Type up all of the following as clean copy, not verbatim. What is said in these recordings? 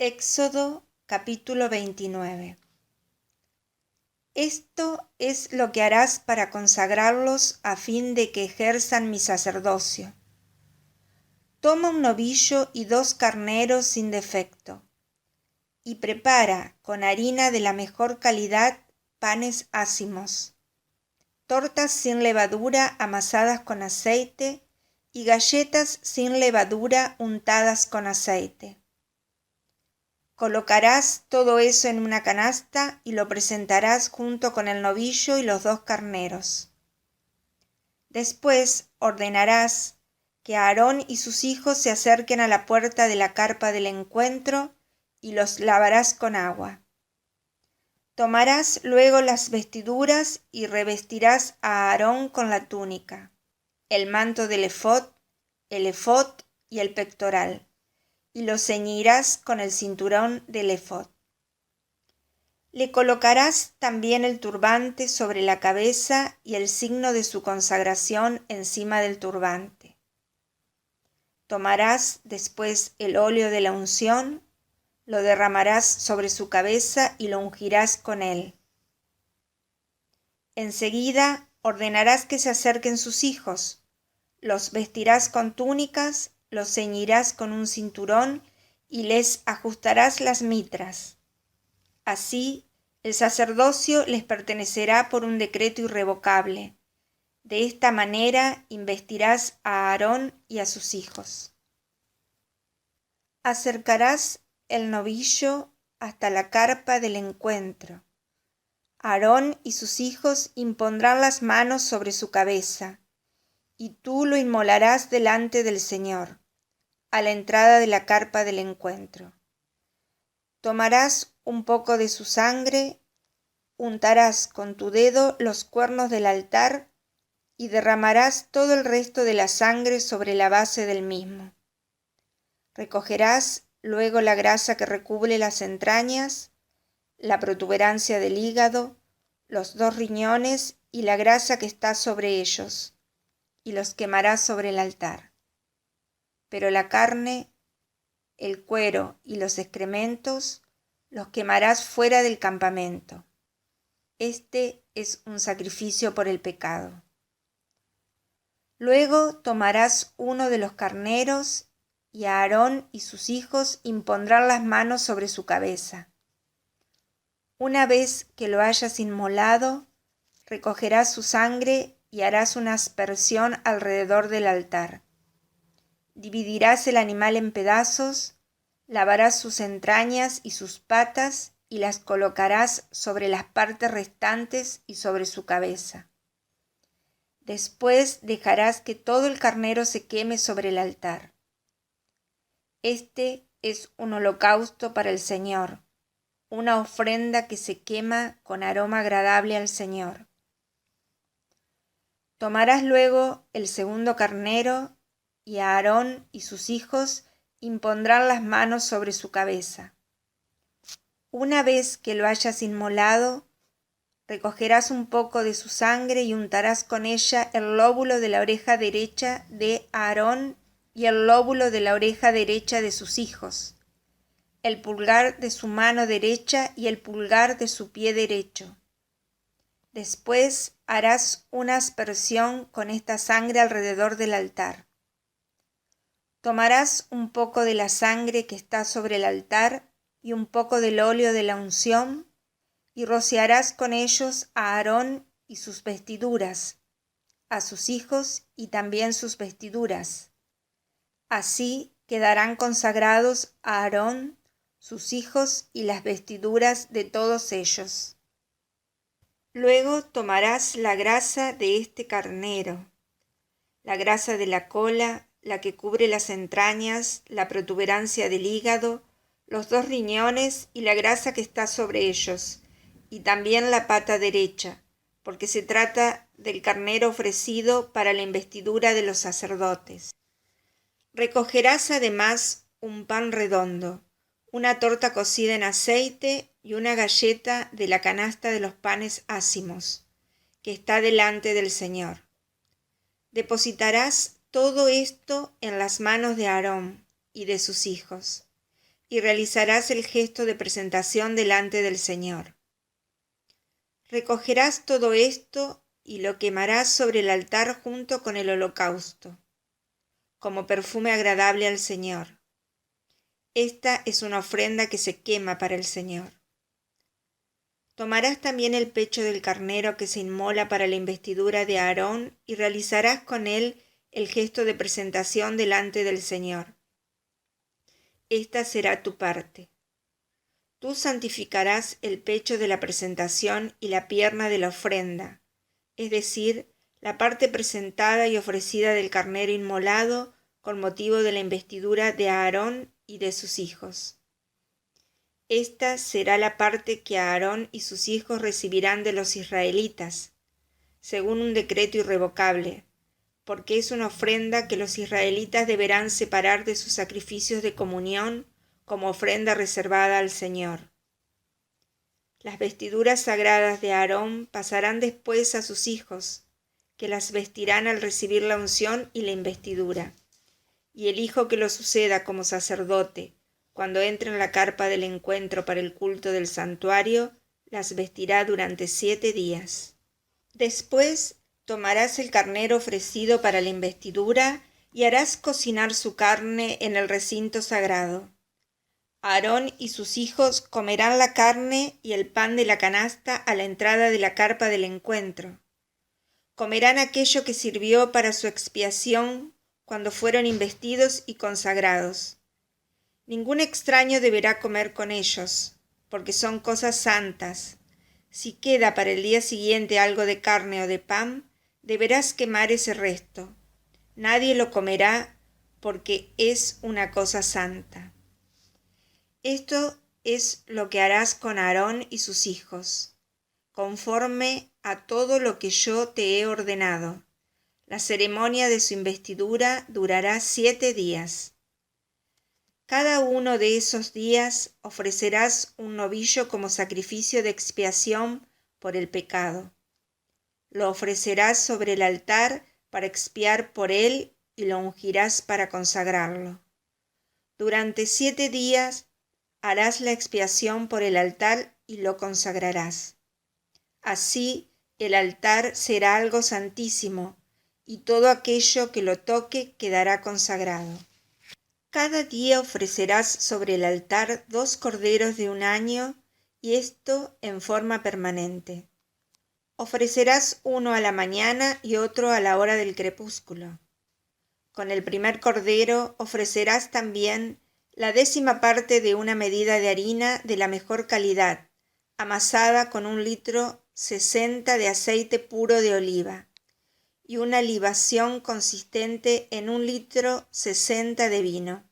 Éxodo capítulo 29. Esto es lo que harás para consagrarlos a fin de que ejerzan mi sacerdocio. Toma un novillo y 2 carneros sin defecto, y prepara con harina de la mejor calidad panes ácimos, tortas sin levadura amasadas con aceite y galletas sin levadura untadas con aceite. Colocarás todo eso en una canasta y lo presentarás junto con el novillo y los 2 carneros. Después ordenarás que Aarón y sus hijos se acerquen a la puerta de la carpa del encuentro y los lavarás con agua. Tomarás luego las vestiduras y revestirás a Aarón con la túnica, el manto del efod, el efod y el pectoral, y lo ceñirás con el cinturón del efod. Le colocarás también el turbante sobre la cabeza y el signo de su consagración encima del turbante. Tomarás después el óleo de la unción, lo derramarás sobre su cabeza y lo ungirás con él. Enseguida ordenarás que se acerquen sus hijos, los vestirás con túnicas, los ceñirás con un cinturón y les ajustarás las mitras. Así, el sacerdocio les pertenecerá por un decreto irrevocable. De esta manera investirás a Aarón y a sus hijos. Acercarás el novillo hasta la carpa del encuentro. Aarón y sus hijos impondrán las manos sobre su cabeza, y tú lo inmolarás delante del Señor, a la entrada de la carpa del encuentro. Tomarás un poco de su sangre, untarás con tu dedo los cuernos del altar y derramarás todo el resto de la sangre sobre la base del mismo. Recogerás luego la grasa que recubre las entrañas, la protuberancia del hígado, los 2 riñones y la grasa que está sobre ellos, y los quemarás sobre el altar. Pero la carne, el cuero y los excrementos los quemarás fuera del campamento. Este es un sacrificio por el pecado. Luego tomarás uno de los carneros y Aarón y sus hijos impondrán las manos sobre su cabeza. Una vez que lo hayas inmolado, recogerás su sangre y harás una aspersión alrededor del altar. Dividirás el animal en pedazos, lavarás sus entrañas y sus patas y las colocarás sobre las partes restantes y sobre su cabeza. Después dejarás que todo el carnero se queme sobre el altar. Este es un holocausto para el Señor, una ofrenda que se quema con aroma agradable al Señor. Tomarás luego el segundo carnero y Aarón y sus hijos impondrán las manos sobre su cabeza. Una vez que lo hayas inmolado, recogerás un poco de su sangre y untarás con ella el lóbulo de la oreja derecha de Aarón y el lóbulo de la oreja derecha de sus hijos, el pulgar de su mano derecha y el pulgar de su pie derecho. Después harás una aspersión con esta sangre alrededor del altar. Tomarás un poco de la sangre que está sobre el altar y un poco del óleo de la unción y rociarás con ellos a Aarón y sus vestiduras, a sus hijos y también sus vestiduras. Así quedarán consagrados a Aarón, sus hijos y las vestiduras de todos ellos. Luego tomarás la grasa de este carnero, la grasa de la cola, la que cubre las entrañas, la protuberancia del hígado, los 2 riñones y la grasa que está sobre ellos, y también la pata derecha, porque se trata del carnero ofrecido para la investidura de los sacerdotes. Recogerás además un pan redondo, una torta cocida en aceite y una galleta de la canasta de los panes ácimos, que está delante del Señor. Depositarás todo esto en las manos de Aarón y de sus hijos, y realizarás el gesto de presentación delante del Señor. Recogerás todo esto y lo quemarás sobre el altar junto con el holocausto, como perfume agradable al Señor. Esta es una ofrenda que se quema para el Señor. Tomarás también el pecho del carnero que se inmola para la investidura de Aarón y realizarás con él el gesto de presentación delante del Señor. Esta será tu parte. Tú santificarás el pecho de la presentación y la pierna de la ofrenda, es decir, la parte presentada y ofrecida del carnero inmolado con motivo de la investidura de Aarón y de sus hijos. Esta será la parte que Aarón y sus hijos recibirán de los israelitas, según un decreto irrevocable, porque es una ofrenda que los israelitas deberán separar de sus sacrificios de comunión como ofrenda reservada al Señor. Las vestiduras sagradas de Aarón pasarán después a sus hijos, que las vestirán al recibir la unción y la investidura, y el hijo que lo suceda como sacerdote, cuando entre en la carpa del encuentro para el culto del santuario, las vestirá durante 7 días. Después tomarás el carnero ofrecido para la investidura y harás cocinar su carne en el recinto sagrado. Aarón y sus hijos comerán la carne y el pan de la canasta a la entrada de la carpa del encuentro. Comerán aquello que sirvió para su expiación cuando fueron investidos y consagrados. Ningún extraño deberá comer con ellos, porque son cosas santas. Si queda para el día siguiente algo de carne o de pan, deberás quemar ese resto. Nadie lo comerá, porque es una cosa santa. Esto es lo que harás con Aarón y sus hijos, conforme a todo lo que yo te he ordenado. La ceremonia de su investidura durará 7 días. Cada uno de esos días ofrecerás un novillo como sacrificio de expiación por el pecado. Lo ofrecerás sobre el altar para expiar por él y lo ungirás para consagrarlo. Durante 7 días harás la expiación por el altar y lo consagrarás. Así el altar será algo santísimo, y todo aquello que lo toque quedará consagrado. Cada día ofrecerás sobre el altar 2 corderos de 1 año, y esto en forma permanente. Ofrecerás uno a la mañana y otro a la hora del crepúsculo. Con el primer cordero ofrecerás también la 10ª parte de una medida de harina de la mejor calidad, amasada con 1,60 litros de aceite puro de oliva, y una libación consistente en 1,60 litros de vino.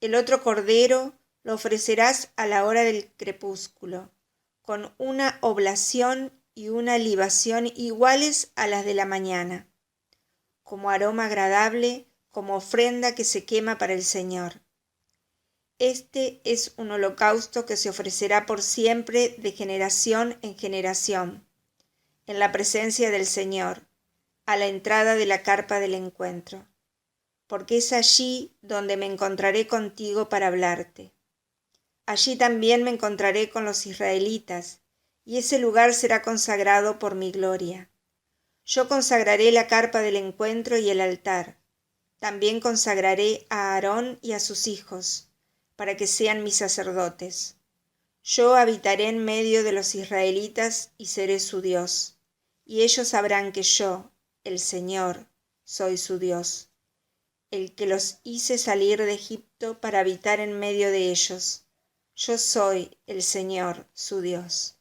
El otro cordero lo ofrecerás a la hora del crepúsculo, con una oblación y una libación iguales a las de la mañana, como aroma agradable, como ofrenda que se quema para el Señor. Este es un holocausto que se ofrecerá por siempre de generación en generación, en la presencia del Señor, a la entrada de la carpa del encuentro, porque es allí donde me encontraré contigo para hablarte. Allí también me encontraré con los israelitas, y ese lugar será consagrado por mi gloria. Yo consagraré la carpa del encuentro y el altar. También consagraré a Aarón y a sus hijos, para que sean mis sacerdotes. Yo habitaré en medio de los israelitas y seré su Dios, y ellos sabrán que yo, el Señor, soy su Dios, el que los hice salir de Egipto para habitar en medio de ellos. Yo soy el Señor, su Dios.